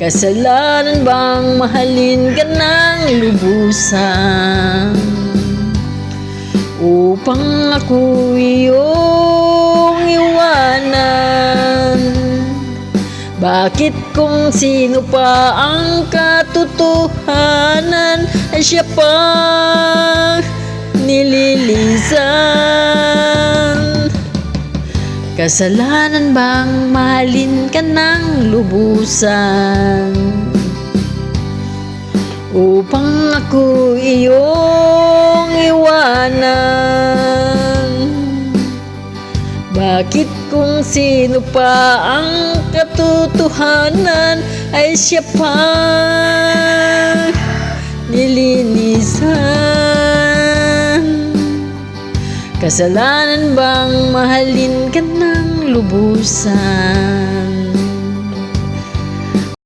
Kasalanan bang mahalin ka ng lubusan upang ako iyong iwanan? Bakit kung sino pa ang katotohanan ay siya pang nililisan? Kasalanan bang mahalin ka ng lubusan upang ako iyong iwanan? Bakit kung sino pa ang katotohanan ay siya pang nilinisan? Kasalanan bang mahalin ka ng lubusan